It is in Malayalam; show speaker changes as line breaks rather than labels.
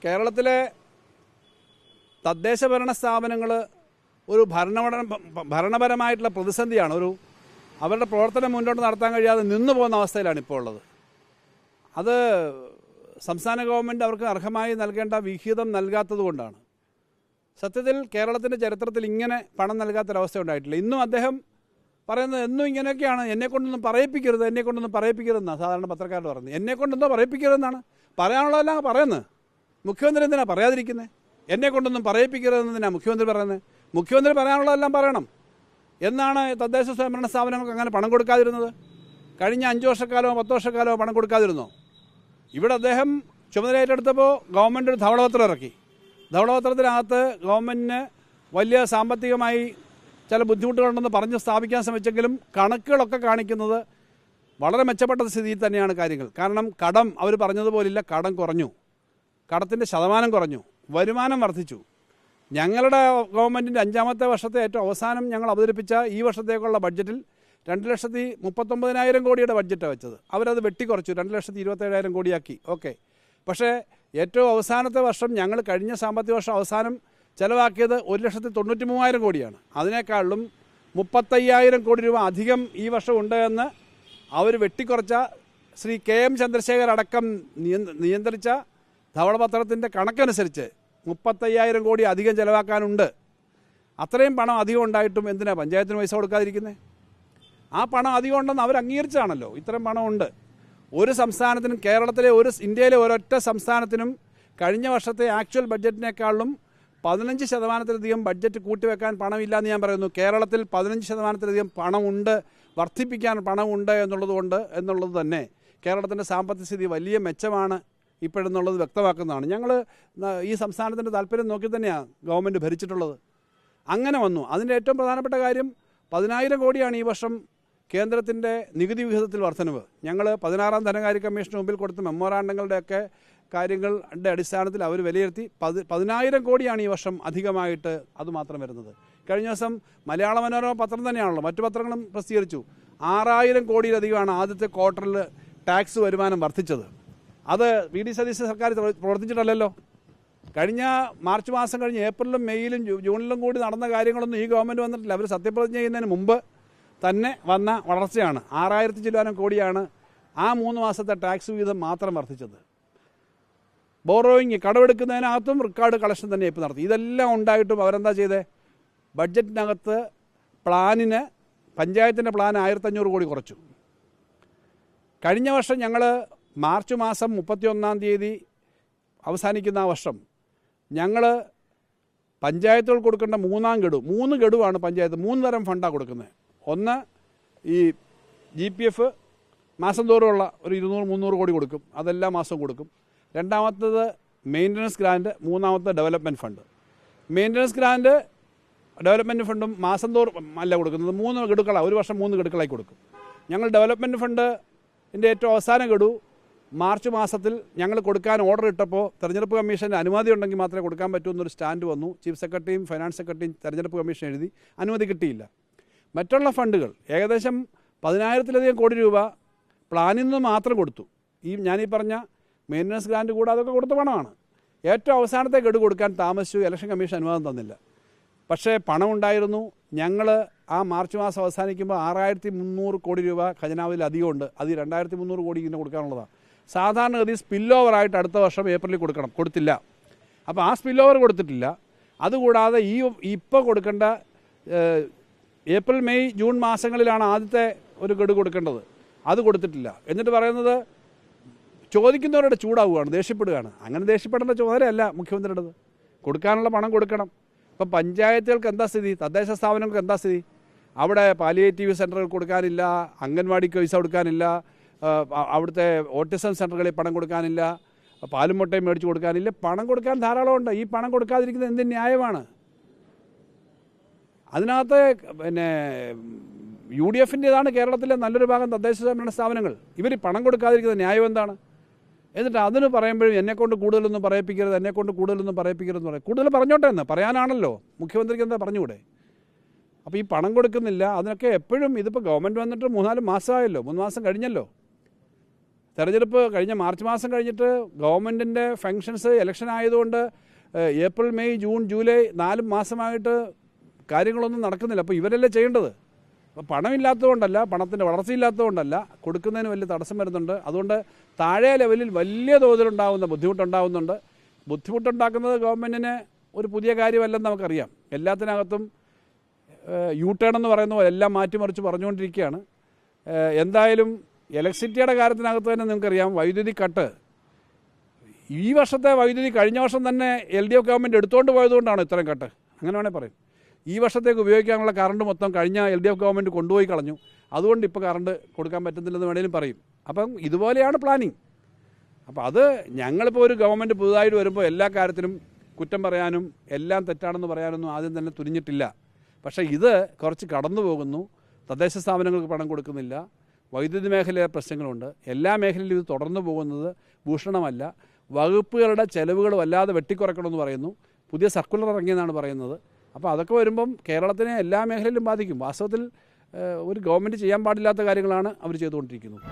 കേരളത്തിലെ തദ്ദേശ ഭരണ സ്ഥാപനങ്ങൾ ഒരു ഭരണപരമായിട്ടുള്ള പ്രതിസന്ധിയാണ്. അവരുടെ പ്രവർത്തനം മുന്നോട്ട് നടത്താൻ കഴിയാതെ നിന്നു പോകുന്ന അവസ്ഥയിലാണ് ഇപ്പോൾ ഉള്ളത്. അത് സംസ്ഥാന ഗവൺമെൻറ് അവർക്ക് അർഹമായി നൽകേണ്ട വിഹിതം നൽകാത്തത് കൊണ്ടാണ്. സത്യത്തിൽ കേരളത്തിൻ്റെ ചരിത്രത്തിൽ ഇങ്ങനെ പണം നൽകാത്തൊരവസ്ഥ ഉണ്ടായിട്ടില്ല. ഇന്നും അദ്ദേഹം പറയുന്നത് എന്നും ഇങ്ങനെയൊക്കെയാണ്, എന്നെക്കൊണ്ടൊന്നും പറയിപ്പിക്കരുതെന്നാണ് സാധാരണ പത്രക്കാരോട് പറയുന്നത്. എന്നെക്കൊണ്ടെന്തോ പറയിപ്പിക്കരുതെന്നാണ് പറയാനുള്ളതെല്ലാം പറയുന്നത്. മുഖ്യമന്ത്രി എന്തിനാണ് പറയാതിരിക്കുന്നത്? എന്നെക്കൊണ്ടൊന്നും പറയിപ്പിക്കരുതെന്നതിനാണ് മുഖ്യമന്ത്രി പറയുന്നത്. മുഖ്യമന്ത്രി പറയാനുള്ളതെല്ലാം പറയണം എന്നാണ് തദ്ദേശ സ്വയംഭരണ സ്ഥാപനങ്ങൾക്ക് അങ്ങനെ പണം കൊടുക്കാതിരുന്നത്. കഴിഞ്ഞ 5 വർഷക്കാലമോ 10 വർഷക്കാലമോ പണം കൊടുക്കാതിരുന്നോ? ഇവിടെ അദ്ദേഹം ചുമതല ഏറ്റെടുത്തപ്പോൾ ഗവൺമെൻറ് ഒരു ധവളപത്രം ഇറക്കി. ധവളപത്രത്തിനകത്ത് ഗവൺമെൻറ്റിന് വലിയ സാമ്പത്തികമായി ചില ബുദ്ധിമുട്ടുകളുണ്ടെന്ന് പറഞ്ഞ് സ്ഥാപിക്കാൻ ശ്രമിച്ചെങ്കിലും കണക്കുകളൊക്കെ കാണിക്കുന്നത് വളരെ മെച്ചപ്പെട്ട സ്ഥിതിയിൽ തന്നെയാണ് കാര്യങ്ങൾ. കാരണം കടം അവർ പറഞ്ഞതുപോലില്ല, കടം കുറഞ്ഞു, കടത്തിൻ്റെ ശതമാനം കുറഞ്ഞു, വരുമാനം വർദ്ധിച്ചു. ഞങ്ങളുടെ ഗവൺമെൻറ്റിൻ്റെ 5ാമത്തെ വർഷത്തെ ഏറ്റവും അവസാനം ഞങ്ങൾ അവതരിപ്പിച്ച ഈ വർഷത്തേക്കുള്ള ബഡ്ജറ്റിൽ 2,39,000 കോടിയുടെ ബഡ്ജറ്റാണ് വെച്ചത്. അവരത് വെട്ടിക്കുറച്ചു, 2,27,000 കോടിയാക്കി. ഓക്കെ, പക്ഷേ ഏറ്റവും അവസാനത്തെ വർഷം ഞങ്ങൾ കഴിഞ്ഞ സാമ്പത്തിക വർഷം അവസാനം ചിലവാക്കിയത് 1,93,000 കോടിയാണ്. അതിനേക്കാളും 35,000 കോടി രൂപ അധികം ഈ വർഷം ഉണ്ട് എന്ന് അവർ വെട്ടിക്കുറച്ച ശ്രീ KM ചന്ദ്രശേഖർ അടക്കം നിയന്ത്രിച്ച ധവളപത്രത്തിൻ്റെ കണക്കനുസരിച്ച് 35,000 കോടി അധികം ചിലവാക്കാനുണ്ട്. അത്രയും പണം അധികം ഉണ്ടായിട്ടും എന്തിനാണ് പഞ്ചായത്തിന് പൈസ കൊടുക്കാതിരിക്കുന്നത്? ആ പണം അധികം ഉണ്ടെന്ന് അവർ അംഗീകരിച്ചാണല്ലോ. ഇത്രയും പണമുണ്ട്. ഒരു സംസ്ഥാനത്തിനും, കേരളത്തിലെ ഇന്ത്യയിലെ ഒരൊറ്റ സംസ്ഥാനത്തിനും കഴിഞ്ഞ വർഷത്തെ ആക്ച്വൽ ബഡ്ജറ്റിനേക്കാളും 15% ബഡ്ജറ്റ് കൂട്ടിവെക്കാൻ പണമില്ല എന്ന് ഞാൻ പറയുന്നു. കേരളത്തിൽ 15% പണമുണ്ട്, വർദ്ധിപ്പിക്കാൻ പണമുണ്ട് എന്നുള്ളത് തന്നെ കേരളത്തിൻ്റെ സാമ്പത്തിക സ്ഥിതി വലിയ മെച്ചമാണ് ഇപ്പോഴെന്നുള്ളത് വ്യക്തമാക്കുന്നതാണ്. ഞങ്ങൾ ഈ സംസ്ഥാനത്തിൻ്റെ താല്പര്യം നോക്കി തന്നെയാണ് ഗവൺമെൻറ് ഭരിച്ചിട്ടുള്ളത്. അങ്ങനെ വന്നു. അതിൻ്റെ ഏറ്റവും പ്രധാനപ്പെട്ട കാര്യം 10,000 കോടിയാണ് ഈ വർഷം കേന്ദ്രത്തിൻ്റെ നികുതി വിഹിതത്തിൽ വർധനവ്. ഞങ്ങൾ 16ാം ധനകാര്യ കമ്മീഷന് മുമ്പിൽ കൊടുത്ത മെമ്മോറാണ്ടങ്ങളുടെയൊക്കെ കാര്യങ്ങളുടെ അടിസ്ഥാനത്തിൽ അവർ വിലയിരുത്തി 10,000 കോടിയാണ് ഈ വർഷം അധികമായിട്ട് അതുമാത്രം വരുന്നത്. കഴിഞ്ഞ ദിവസം മലയാള മനോരമ പത്രം തന്നെയാണല്ലോ, മറ്റു പത്രങ്ങളും പ്രസിദ്ധീകരിച്ചു, 6,000 കോടിയിലധികമാണ് ആദ്യത്തെ ക്വാർട്ടറിൽ ടാക്സ് വരുമാനം വർദ്ധിച്ചത്. അത് VD സതീശൻ സർക്കാർ പ്രവർത്തിച്ചിട്ടല്ലല്ലോ. കഴിഞ്ഞ മാർച്ച് മാസം കഴിഞ്ഞ് ഏപ്രിലും മെയ്യിലും ജൂണിലും കൂടി നടന്ന കാര്യങ്ങളൊന്നും ഈ ഗവൺമെൻറ് വന്നിട്ടില്ല. അവർ സത്യപ്രതിജ്ഞ ചെയ്യുന്നതിന് മുമ്പ് തന്നെ വന്ന വളർച്ചയാണ്. 6,000 ചില്ലാനം കോടിയാണ് ആ 3 മാസത്തെ ടാക്സ് വിഹിതം മാത്രം വർദ്ധിച്ചത്. ബോറോയിങ്, കടമെടുക്കുന്നതിനകത്തും റെക്കോർഡ് കളക്ഷൻ തന്നെ ഇപ്പോൾ നടത്തി. ഇതെല്ലാം ഉണ്ടായിട്ടും അവരെന്താ ചെയ്തത്? ബഡ്ജറ്റിനകത്ത് പ്ലാനിന്, പഞ്ചായത്തിൻ്റെ പ്ലാൻ 1,500 കോടി കുറച്ചു. കഴിഞ്ഞ വർഷം ഞങ്ങൾ മാർച്ച് മാസം 31-ാം തീയതി അവസാനിക്കുന്ന ആ വർഷം ഞങ്ങൾ പഞ്ചായത്തുകൾ കൊടുക്കേണ്ട 3 ഗഡുവാണ് പഞ്ചായത്ത് 3 തരം ഫണ്ടാണ് കൊടുക്കുന്നത്. ഒന്ന് ഈ GPF മാസം തോറുമുള്ള ഒരു 200-300 കോടി കൊടുക്കും, അതെല്ലാ മാസവും കൊടുക്കും. രണ്ടാമത്തേത് മെയിൻ്റനൻസ് ഗ്രാൻറ്റ്, മൂന്നാമത്തെ development fund. Maintenance grant, development ഫണ്ടും മാസം തോറും അല്ല കൊടുക്കുന്നത്, 3 ഗഡുക്കളാണ്, ഒരു വർഷം 3 ഗഡുക്കളായി കൊടുക്കും. ഞങ്ങൾ ഡെവലപ്മെൻറ്റ് ഫണ്ടിൻ്റെ ഏറ്റവും അവസാന ഗഡു മാർച്ച് മാസത്തിൽ ഞങ്ങൾ കൊടുക്കാൻ ഓർഡർ ഇട്ടപ്പോൾ തെരഞ്ഞെടുപ്പ് കമ്മീഷൻ്റെ അനുമതി ഉണ്ടെങ്കിൽ മാത്രമേ കൊടുക്കാൻ പറ്റൂ എന്നൊരു സ്റ്റാൻഡ് വന്നു. ചീഫ് സെക്രട്ടറിയും ഫൈനാൻസ് സെക്രട്ടറിയും തെരഞ്ഞെടുപ്പ് കമ്മീഷൻ എഴുതി, അനുമതി കിട്ടിയില്ല. മറ്റുള്ള ഫണ്ടുകൾ ഏകദേശം 10,000-ലധികം കോടി രൂപ പ്ലാനിൽ നിന്ന് മാത്രം കൊടുത്തു. ഞാനീ പറഞ്ഞ മെയിൻ്റനൻസ് ഗ്രാൻറ്റ് കൂടാതെ അതൊക്കെ കൊടുത്ത പണമാണ്. ഏറ്റവും അവസാനത്തെ ഗഡു കൊടുക്കാൻ താമസിച്ചു, ഇലക്ഷൻ കമ്മീഷൻ അനുവാദം തന്നില്ല. പക്ഷേ പണമുണ്ടായിരുന്നു. ഞങ്ങൾ ആ മാർച്ച് മാസം അവസാനിക്കുമ്പോൾ 6,300 കോടി രൂപ ഖജനാവിൽ അധികമുണ്ട്. അത് 2,300 കോടി ഇങ്ങനെ കൊടുക്കാനുള്ളതാണ്. സാധാരണഗതി സ്പിൽ ഓവറായിട്ട് അടുത്ത വർഷം ഏപ്രിലിൽ കൊടുത്തില്ല. അപ്പോൾ ആ സ്പിൽ ഓവർ കൊടുത്തിട്ടില്ല. അതുകൂടാതെ ഇപ്പോൾ കൊടുക്കേണ്ട ഏപ്രിൽ മെയ് ജൂൺ മാസങ്ങളിലാണ് ആദ്യത്തെ ഒരു ഗഡു കൊടുക്കേണ്ടത്, അത് കൊടുത്തിട്ടില്ല. എന്നിട്ട് പറയുന്നത് ചോദിക്കുന്നവരുടെ ചൂടാവുകയാണ്, ദേഷ്യപ്പെടുകയാണ്. അങ്ങനെ ദേഷ്യപ്പെടേണ്ട ചുമതലയല്ല മുഖ്യമന്ത്രിയുടേത്. കൊടുക്കാനുള്ള പണം കൊടുക്കണം. ഇപ്പം പഞ്ചായത്തുകൾക്ക് എന്താ സ്ഥിതി, തദ്ദേശ സ്ഥാപനങ്ങൾക്ക് എന്താ സ്ഥിതി? അവിടെ പാലിയേറ്റീവ് സെൻ്ററുകൾ കൊടുക്കാനില്ല, അംഗൻവാടിക്ക് പൈസ കൊടുക്കാനില്ല, അവിടുത്തെ ഓട്ടിസം സെൻ്ററുകളിൽ പണം കൊടുക്കാനില്ല, പാലും മുട്ടയും മേടിച്ച് കൊടുക്കാനില്ല. പണം കൊടുക്കാൻ ധാരാളമുണ്ട്. ഈ പണം കൊടുക്കാതിരിക്കുന്നത് എന്ത് ന്യായമാണ്? അതിനകത്ത് UDFൻ്റേതാണ് കേരളത്തിലെ നല്ലൊരു ഭാഗം തദ്ദേശ സ്വയംഭരണ സ്ഥാപനങ്ങൾ. ഇവർ പണം കൊടുക്കാതിരിക്കുന്ന ന്യായം എന്താണ്? എന്നിട്ട് അതിന് പറയുമ്പോഴും എന്നെക്കൊണ്ട് കൂടുതലൊന്നും പറയിപ്പിക്കരുതെന്ന് പറയും. കൂടുതൽ പറഞ്ഞോട്ടെ എന്ന് പറയാനാണല്ലോ, മുഖ്യമന്ത്രിക്ക് എന്താ പറഞ്ഞുകൂടെ? അപ്പോൾ ഈ പണം കൊടുക്കുന്നില്ല. അതിനൊക്കെ എപ്പോഴും ഇതിപ്പോൾ ഗവൺമെൻറ് വന്നിട്ട് 3-4 മാസമായല്ലോ, 3 മാസം കഴിഞ്ഞല്ലോ. തെരഞ്ഞെടുപ്പ് കഴിഞ്ഞ മാർച്ച് മാസം കഴിഞ്ഞിട്ട് ഗവൺമെൻറ്റിൻ്റെ ഫങ്ഷൻസ് ഇലക്ഷൻ ആയതുകൊണ്ട് ഏപ്രിൽ മെയ് ജൂൺ ജൂലൈ 4 മാസമായിട്ട് കാര്യങ്ങളൊന്നും നടക്കുന്നില്ല. അപ്പോൾ ഇവരല്ലേ ചെയ്യേണ്ടത്? അപ്പോൾ പണമില്ലാത്തതുകൊണ്ടല്ല, പണത്തിൻ്റെ വളർച്ചയില്ലാത്തതുകൊണ്ടല്ല, കൊടുക്കുന്നതിന് വലിയ തടസ്സം വരുന്നുണ്ട്. അതുകൊണ്ട് താഴെ ലെവലിൽ വലിയ തോതിലുണ്ടാകുന്ന ബുദ്ധിമുട്ടുണ്ടാകുന്നുണ്ട്. ബുദ്ധിമുട്ടുണ്ടാക്കുന്നത് ഗവൺമെൻറ്റിന് ഒരു പുതിയ കാര്യമല്ലെന്ന് നമുക്കറിയാം. എല്ലാത്തിനകത്തും യു ടേൺ എന്ന് പറയുന്ന പോലെ എല്ലാം മാറ്റിമറിച്ച് പറഞ്ഞുകൊണ്ടിരിക്കുകയാണ്. എന്തായാലും ഇലക്ട്രിസിറ്റിയുടെ കാര്യത്തിനകത്ത് തന്നെ നിങ്ങൾക്കറിയാം, വൈദ്യുതി കട്ട് ഈ വർഷത്തെ വൈദ്യുതി കഴിഞ്ഞ വർഷം തന്നെ LDF ഗവൺമെൻറ് എടുത്തുകൊണ്ട് പോയതുകൊണ്ടാണ് ഇത്രയും കട്ട്. അങ്ങനെ വേണേൽ പറയും. ഈ വർഷത്തേക്ക് ഉപയോഗിക്കാനുള്ള കറണ്ട് മൊത്തം കഴിഞ്ഞ LDF ഗവൺമെൻറ് കൊണ്ടുപോയി കളഞ്ഞു. അതുകൊണ്ട് ഇപ്പോൾ കറണ്ട് കൊടുക്കാൻ പറ്റുന്നില്ലെന്ന് വേണേലും പറയും. അപ്പം ഇതുപോലെയാണ് പ്ലാനിങ്. അപ്പോൾ അത് ഞങ്ങളിപ്പോൾ ഒരു ഗവൺമെൻറ് പുതുതായിട്ട് വരുമ്പോൾ എല്ലാ കാര്യത്തിലും കുറ്റം പറയാനും എല്ലാം തെറ്റാണെന്ന് പറയാനൊന്നും ആദ്യം തന്നെ തുനിഞ്ഞിട്ടില്ല. പക്ഷേ ഇത് കുറച്ച് കടന്നു പോകുന്നു. തദ്ദേശ സ്ഥാപനങ്ങൾക്ക് പണം കൊടുക്കുന്നില്ല, വൈദ്യുതി മേഖലയിലെ പ്രശ്നങ്ങളുണ്ട്. എല്ലാ മേഖലയിലും ഇത് തുടർന്നു പോകുന്നത് ഭൂഷണമല്ല. വകുപ്പുകളുടെ ചെലവുകൾ വല്ലാതെ വെട്ടിക്കുറയ്ക്കണമെന്ന് പറയുന്നു. പുതിയ സർക്കുലർ ഇറങ്ങിയെന്നാണ് പറയുന്നത്. അപ്പോൾ അതൊക്കെ വരുമ്പം കേരളത്തിനെ എല്ലാ മേഖലയിലും ബാധിക്കും. വാസ്തവത്തിൽ ഒരു ഗവൺമെൻറ് ചെയ്യാൻ പാടില്ലാത്ത കാര്യങ്ങളാണ് അവർ ചെയ്തുകൊണ്ടിരിക്കുന്നത്.